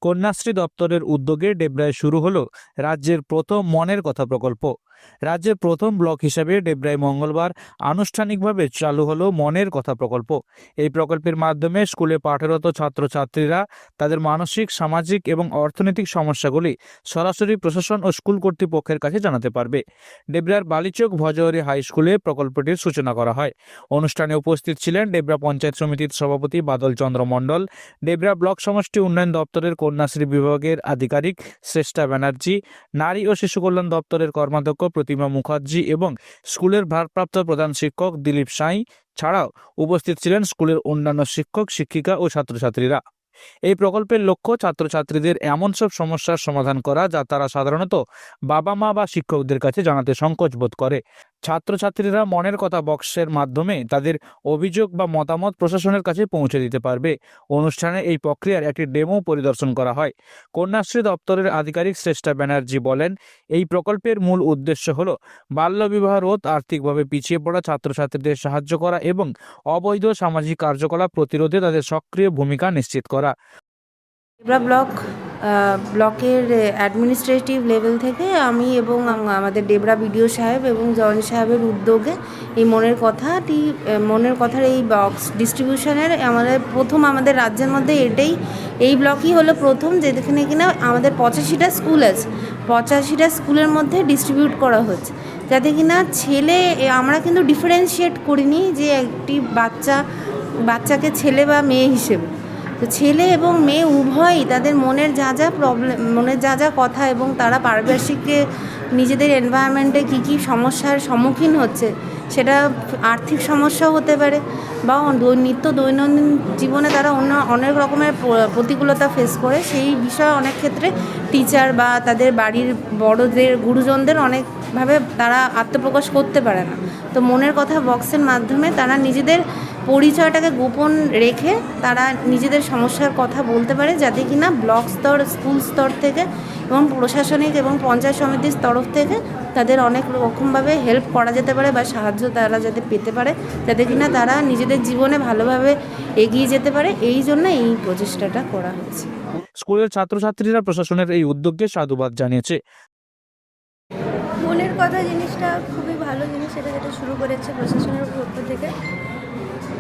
কন্যাশ্রী দপ্তরের উদ্যোগে ডেবরায় শুরু হলো রাজ্যের প্রথম মনের কথা প্রকল্প। রাজ্যের প্রথম ব্লক হিসেবে ডেবরায় মঙ্গলবার আনুষ্ঠানিকভাবে চালু হলো মনের কথা প্রকল্প। এই প্রকল্পের মাধ্যমে স্কুলে পাঠরত ছাত্রছাত্রীরা তাদের মানসিক, সামাজিক এবং অর্থনৈতিক সমস্যাগুলি সরাসরি প্রশাসন ও স্কুল কর্তৃপক্ষের কাছে জানাতে পারবে। ডেবরার বালিচক ভজহরি হাই স্কুলে প্রকল্পটির সূচনা করা হয়। অনুষ্ঠানে উপস্থিত ছিলেন ডেবরা পঞ্চায়েত সমিতির সভাপতি বাদল চন্দ্র মণ্ডল, ডেবরা ব্লক সমষ্টি উন্নয়ন দপ্তরের কন্যাশ্রী বিভাগের আধিকারিক শ্রেষ্ঠা ব্যানার্জি, নারী ও শিশু কল্যাণ দপ্তরের কর্মাধ্যক্ষ প্রতিমা মুখার্জি এবং স্কুলের ভারপ্রাপ্ত প্রধান শিক্ষক দিলীপ সাঁই ছাড়াও উপস্থিত ছিলেন স্কুলের অন্যান্য শিক্ষক, শিক্ষিকা ও ছাত্রছাত্রীরা। এই প্রকল্পের লক্ষ্য ছাত্রছাত্রীদের এমন সব সমস্যার সমাধান করা যা তারা সাধারণত বাবা মা বা শিক্ষকদের কাছে জানাতে সংকোচ বোধ করে। ছাত্রছাত্রীরা মনের কথা বক্সের মাধ্যমে তাদের অভিযোগ বা মতামত প্রশাসনের কাছে পৌঁছে দিতে পারবে। অনুষ্ঠানে এই প্রক্রিয়ার একটি ডেমো পরিদর্শন করা হয়। কন্যাশ্রী দপ্তরের আধিকারিক শ্রেষ্ঠা ব্যানার্জি বলেন, এই প্রকল্পের মূল উদ্দেশ্য হল বাল্যবিবাহ রোধ, আর্থিকভাবে পিছিয়ে পড়া ছাত্রছাত্রীদের সাহায্য করা এবং অবৈধ সামাজিক কার্যকলাপ প্রতিরোধে তাদের সক্রিয় ভূমিকা নিশ্চিত করা। ডেবরা ব্লকের অ্যাডমিনিস্ট্রেটিভ লেভেল থেকে আমি এবং আমাদের ডেবরা বিডিও সাহেব এবং জয়েন্ট সাহেবের উদ্যোগে এই মনের কথার এই বক্স ডিস্ট্রিবিউশনের আমাদের রাজ্যের মধ্যে এই ব্লকই হলো প্রথম, যেখানে কিনা আমাদের 85টা স্কুল আছে। 85টা স্কুলের মধ্যে ডিস্ট্রিবিউট করা হচ্ছে, যাতে কিনা আমরা কিন্তু ডিফারেন্সিয়েট করিনি যে একটি বাচ্চাকে ছেলে বা মেয়ে হিসেবে। তো ছেলে এবং মেয়ে উভয়ই তাদের মনের যা যা কথা এবং তারা পারিপার্শ্বিকে নিজেদের এনভায়রনমেন্টে কী সমস্যার সম্মুখীন হচ্ছে, সেটা আর্থিক সমস্যাও হতে পারে বা দৈনন্দিন জীবনে তারা অনেক রকমের প্রতিকূলতা ফেস করে। সেই বিষয়ে অনেক ক্ষেত্রে টিচার বা তাদের বাড়ির বড়দের, গুরুজনদের অনেকভাবে তারা আত্মপ্রকাশ করতে পারে না। তো মনের কথা বক্সের মাধ্যমে তারা নিজেদের পরিচয়টাকে গোপন রেখে তারা নিজেদের সমস্যার কথা বলতে পারে, যাতে কিনা ব্লক স্তর, স্কুল স্তর থেকে এবং প্রশাসনিক এবং পঞ্চায়েত সমিতির তরফ থেকে তাদের অনেক রকমভাবে হেল্প করা যেতে পারে বা সাহায্য তারা যাতে পেতে পারে, যাতে কিনা তারা নিজেদের জীবনে ভালোভাবে এগিয়ে যেতে পারে। এই জন্য এই প্রচেষ্টাটা করা হয়েছে। স্কুলের ছাত্রছাত্রীরা প্রশাসনের এই উদ্যোগকে সাধুবাদ জানিয়েছে। মনের কথা জিনিসটা খুবই ভালো জিনিস, যেটা শুরু করেছে প্রশাসনের পক্ষ থেকে।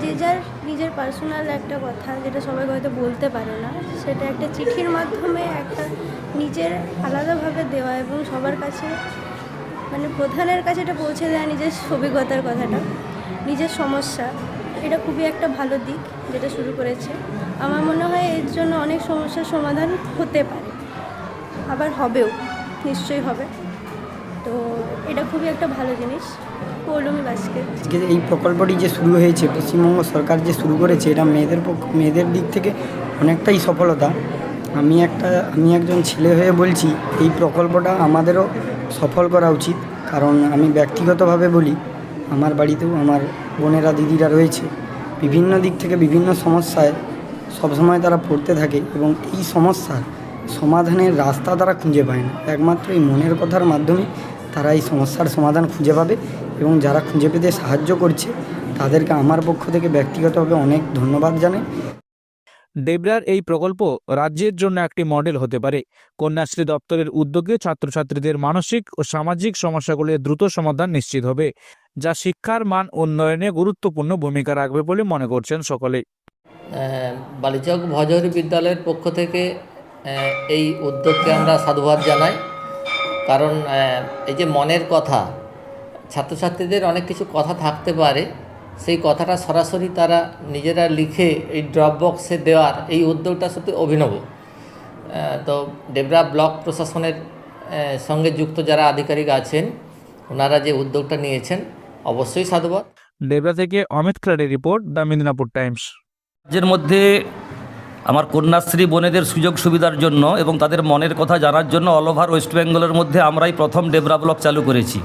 যে যার নিজের পার্সোনাল একটা কথা, যেটা সবাই হয়তো বলতে পারে না, সেটা একটা চিঠির মাধ্যমে একটা নিজের আলাদাভাবে দেওয়া এবং সবার কাছে, প্রধানের কাছে এটা পৌঁছে দেওয়া নিজের অভিজ্ঞতার কথাটা, নিজের সমস্যা, এটা খুবই একটা ভালো দিক যেটা শুরু করেছে। আমার মনে হয় এর জন্য অনেক সমস্যার সমাধান হতে পারে, আবার হবেও, নিশ্চয়ই হবে। তো এটা খুবই একটা ভালো জিনিস পৌলমীবাসীকে। এই প্রকল্পটি যে শুরু হয়েছে, পশ্চিমবঙ্গ সরকার যে শুরু করেছে, এটা মেয়েদের দিক থেকে অনেকটাই সফলতা। আমি একজন ছেলে হয়ে বলছি, এই প্রকল্পটা আমাদেরও সফল করা উচিত। কারণ আমি ব্যক্তিগতভাবে বলি, আমার বাড়িতেও আমার বোনেরা, দিদিরা রয়েছে, বিভিন্ন দিক থেকে বিভিন্ন সমস্যায় সবসময় তারা পড়তে থাকে এবং এই সমস্যার সমাধানের রাস্তা তারা খুঁজে পায় না। একমাত্র এই মনের কথার মাধ্যমে তারা এই সমস্যার সমাধান খুঁজে পাবে এবং যারা খুঁজে পেতে সাহায্য করছে তাদেরকে আমার পক্ষ থেকে ব্যক্তিগতভাবে অনেক ধন্যবাদ জানাই। ডেবরার এই প্রকল্প রাজ্যের জন্য একটি মডেল হতে পারে। কন্যাশ্রী দপ্তরের উদ্যোগে ছাত্রছাত্রীদের মানসিক ও সামাজিক সমস্যাগুলির দ্রুত সমাধান নিশ্চিত হবে, যা শিক্ষার মান উন্নয়নে গুরুত্বপূর্ণ ভূমিকা রাখবে বলে মনে করছেন সকলে। বালিচক ভজহরি বিদ্যালয়ের পক্ষ থেকে এই উদ্যোগকে আমরা সাধুবাদ জানাই। কারণ এই যে মনের কথা, ছাত্রছাত্রীদের অনেক কিছু কথা থাকতে পারে, সেই কথাটা সরাসরি তারা নিজেরা লিখে এই ড্রপ বক্সে দেওয়ার এই উদ্যোগটা সত্যি অভিনব। তো ডেবরা ব্লক প্রশাসনের সঙ্গে যুক্ত যারা আধিকারিক আছেন, ওনারা যে উদ্যোগটা নিয়েছেন, অবশ্যই সাধুবাদ। ডেবরা থেকে অমিত খাড়ের রিপোর্ট, দ্য মিদনাপুর টাইমস। রাজ্যের মধ্যে আমার কন্যাশ্রী বোনেদের সুযোগ সুবিধার জন্য এবং তাদের মনের কথা জানার জন্য অল ওভার ওয়েস্ট বেঙ্গলের মধ্যে আমরাই প্রথম ডেবরা ব্লক চালু করেছি।